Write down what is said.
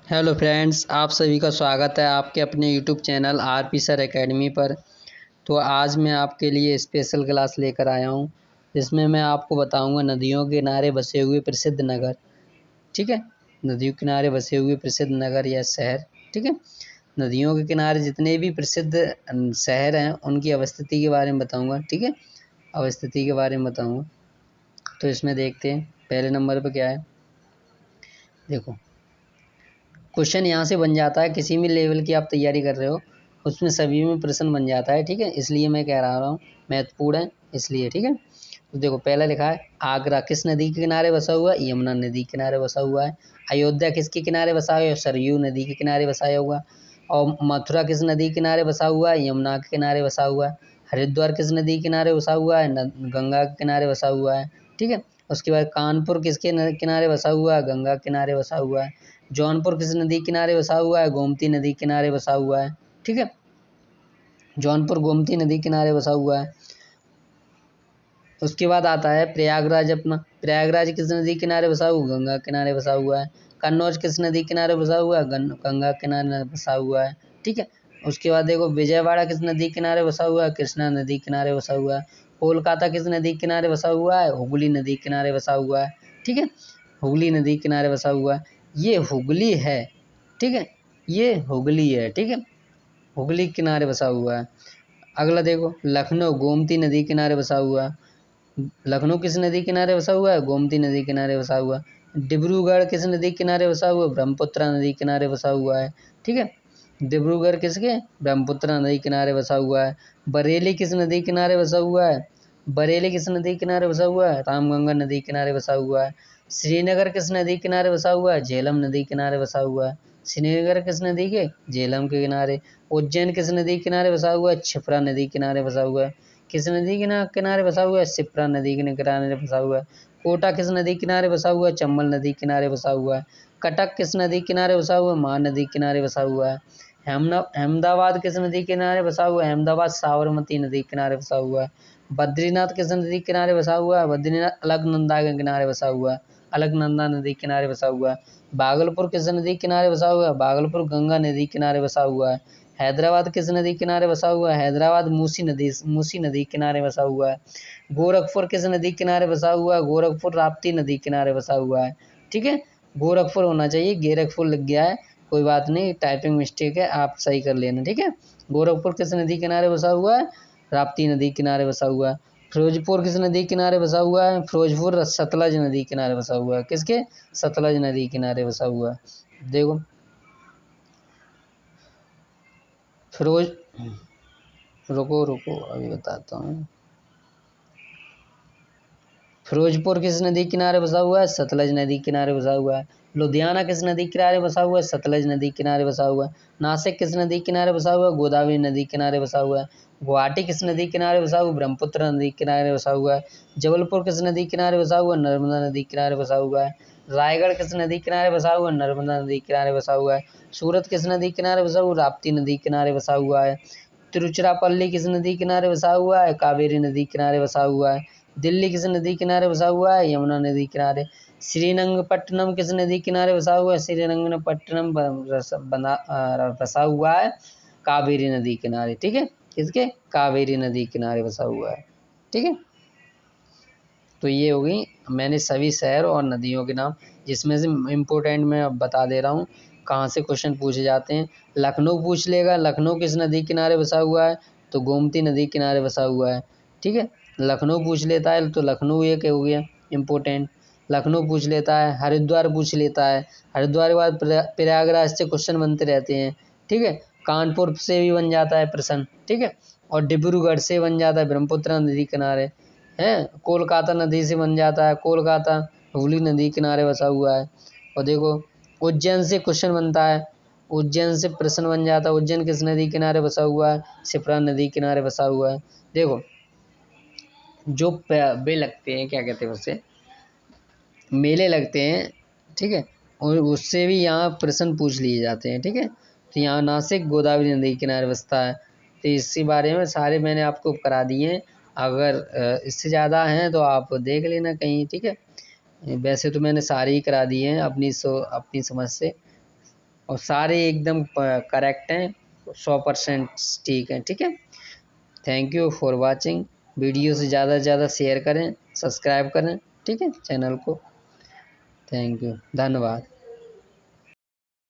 Hello friends, आप सभी का स्वागत है आपके अपने YouTube channel RP sir academy पर। तो आज मैं आपके लिए स्पेशल क्लास लेकर आया हूं, जिसमें मैं आपको बताऊंगा नदियों के किनारे बसे हुए प्रसिद्ध नगर। ठीक है, नदियों के किनारे बसे हुए प्रसिद्ध नगर या शहर। ठीक है, नदियों के किनारे जितने भी प्रसिद्ध शहर हैं उनकी अवस्थिति के बारे में बताऊँगा। ठीक है, अवस्थिति के बारे में बताऊँगा। तो इसमें देखते हैं पहले नंबर पर क्या है। देखो, क्वेश्चन यहाँ से बन जाता है, किसी भी लेवल की आप तैयारी कर रहे हो उसमें सभी में प्रश्न बन जाता है। ठीक है, इसलिए मैं कह रहा हूँ महत्वपूर्ण है इसलिए। ठीक है, तो देखो पहला लिखा है आगरा किस नदी के किनारे बसा हुआ है? यमुना नदी के किनारे बसा हुआ है। अयोध्या किसके किनारे बसा हुआ है? सरयू नदी के किनारे बसाया हुआ। और मथुरा किस नदी के किनारे बसा हुआ है? यमुना के किनारे बसा हुआ है। हरिद्वार किस नदी के किनारे बसा हुआ है? गंगा के किनारे बसा हुआ है। ठीक है, उसके बाद कानपुर किसके किनारे बसा हुआ है? गंगा के किनारे बसा हुआ है। जौनपुर किस नदी किनारे बसा हुआ है? गोमती नदी किनारे बसा हुआ है। ठीक है, जौनपुर गोमती नदी किनारे बसा हुआ है। उसके बाद आता है प्रयागराज। अपना प्रयागराज किस नदी किनारे बसा हुआ? गंगा किनारे बसा हुआ है। कन्नौज किस नदी किनारे बसा हुआ है? गंगा किनारे बसा हुआ है। ठीक है, उसके बाद देखो विजयवाड़ा किस नदी किनारे बसा हुआ है? कृष्णा नदी किनारे बसा हुआ है। कोलकाता किस नदी किनारे बसा हुआ है? हुगली नदी किनारे बसा हुआ है। ठीक है, हुगली नदी किनारे बसा हुआ है। ये हुगली है। ठीक है, ये हुगली है। ठीक है, हुगली किनारे बसा हुआ है। अगला देखो लखनऊ गोमती नदी किनारे बसा हुआ है। लखनऊ किस नदी किनारे बसा हुआ है? गोमती नदी किनारे बसा हुआ है। डिब्रूगढ़ किस नदी किनारे बसा हुआ है? ब्रह्मपुत्र नदी किनारे बसा हुआ है। ठीक है, डिब्रूगढ़ किसके? ब्रह्मपुत्र नदी किनारे बसा हुआ है। बरेली किस नदी किनारे बसा हुआ है? बरेली किस नदी किनारे बसा हुआ है? रामगंगा नदी किनारे बसा हुआ है। श्रीनगर किस नदी किनारे बसा हुआ है? झेलम नदी किनारे बसा हुआ है। श्रीनगर किस नदी के? झेलम के किनारे। उज्जैन किस नदी किनारे बसा हुआ है? क्षिप्रा नदी किनारे बसा हुआ है। किस नदी के किनारे बसा हुआ है? शिप्रा नदी के किनारे बसा हुआ है। कोटा किस नदी किनारे बसा हुआ है? चंबल नदी किनारे बसा हुआ है। कटक किस नदी किनारे बसा हुआ है? महानदी किनारे बसा हुआ है। अहमदाबाद किस नदी किनारे बसा हुआ है? अहमदाबाद साबरमती नदी किनारे बसा हुआ है। बद्रीनाथ किस नदी किनारे बसा हुआ है? बद्रीनाथ अलकनंदा के किनारे बसा हुआ है। अलकनंदा नदी किनारे बसा हुआ है। भागलपुर किस नदी किनारे बसा हुआ है? भागलपुर गंगा नदी किनारे बसा हुआ है। हैदराबाद किस नदी किनारे बसा हुआ है? हैदराबाद मूसी नदी किनारे बसा हुआ है। गोरखपुर किस नदी किनारे बसा हुआ है? गोरखपुर राप्ती नदी किनारे बसा हुआ है। ठीक है, गोरखपुर होना चाहिए, गोरखपुर लग गया है, कोई बात नहीं, टाइपिंग मिस्टेक है, आप सही कर लेना। ठीक है, गोरखपुर किस नदी किनारे बसा हुआ है? राप्ती नदी किनारे बसा हुआ है। फिरोजपुर किस नदी किनारे बसा हुआ है? फिरोजपुर सतलज नदी किनारे बसा हुआ है। किसके? सतलज नदी किनारे बसा हुआ है। देखो फिरोज रुको रुको अभी बताता हूँ। फिरोजपुर किस नदी किनारे बसा हुआ है? सतलज नदी किनारे बसा हुआ है। लुधियाना किस नदी किनारे बसा हुआ है? सतलज नदी किनारे बसा हुआ है। नासिक किस नदी किनारे बसा हुआ है? गोदावरी नदी किनारे बसा हुआ है। गुवाहाटी किस नदी किनारे बसा हुआ है? ब्रह्मपुत्र नदी किनारे बसा हुआ है। जबलपुर किस नदी किनारे बसा हुआ है? नर्मदा नदी किनारे बसा हुआ है। रायगढ़ किस नदी किनारे बसा हुआ है? नर्मदा नदी किनारे बसा हुआ है। सूरत किस नदी किनारे बसा हुआ है? राप्ती नदी किनारे बसा हुआ है। तिरुचिरापल्ली किस नदी किनारे बसा हुआ है? कावेरी नदी किनारे बसा हुआ है। दिल्ली किस नदी किनारे बसा हुआ है? यमुना नदी किनारे। श्रीरंगपट्टनम किस नदी किनारे बसा हुआ है? श्रीरंगपट्टनम बसा हुआ है कावेरी नदी किनारे। ठीक है, किसके? कावेरी नदी किनारे बसा हुआ है। ठीक है, तो ये हो गई मैंने सभी शहर और नदियों के नाम, जिसमें से इम्पोर्टेंट मैं अब बता दे रहा हूँ कहाँ से क्वेश्चन पूछे जाते हैं। लखनऊ पूछ लेगा, लखनऊ किस नदी किनारे बसा हुआ है? तो गोमती नदी किनारे बसा हुआ है। ठीक है, लखनऊ पूछ लेता है तो लखनऊ एक हो गया इम्पोर्टेंट। लखनऊ पूछ लेता है, हरिद्वार पूछ लेता है, हरिद्वार के बाद प्रयागराज से क्वेश्चन बनते रहते हैं। ठीक है, कानपुर से भी बन जाता है प्रश्न। ठीक है, और डिब्रूगढ़ से बन जाता है ब्रह्मपुत्र नदी किनारे है। कोलकाता नदी से बन जाता है, कोलकाता हुगली नदी किनारे बसा हुआ है। और देखो उज्जैन से क्वेश्चन बनता है, उज्जैन से प्रश्न बन जाता है, उज्जैन किस नदी किनारे बसा हुआ है? शिप्रा नदी किनारे बसा हुआ है। देखो जो वे लगते हैं, क्या कहते हैं उसे, मेले लगते हैं। ठीक है, और उससे भी यहाँ प्रश्न पूछ लिए जाते हैं। ठीक है, तो यहाँ नासिक गोदावरी नदी किनारे बसता है। तो इसी बारे में सारे मैंने आपको करा दिए हैं। अगर इससे ज़्यादा हैं तो आप देख लेना कहीं। ठीक है, वैसे तो मैंने सारे ही करा दिए हैं अपनी समझ से। और सारे एकदम करेक्ट हैं, 100% ठीक है। ठीक है, thank you for watching. Video से ज़्यादा शेयर करें, सब्सक्राइब करें, ठीक है चैनल को। थैंक यू, धन्यवाद।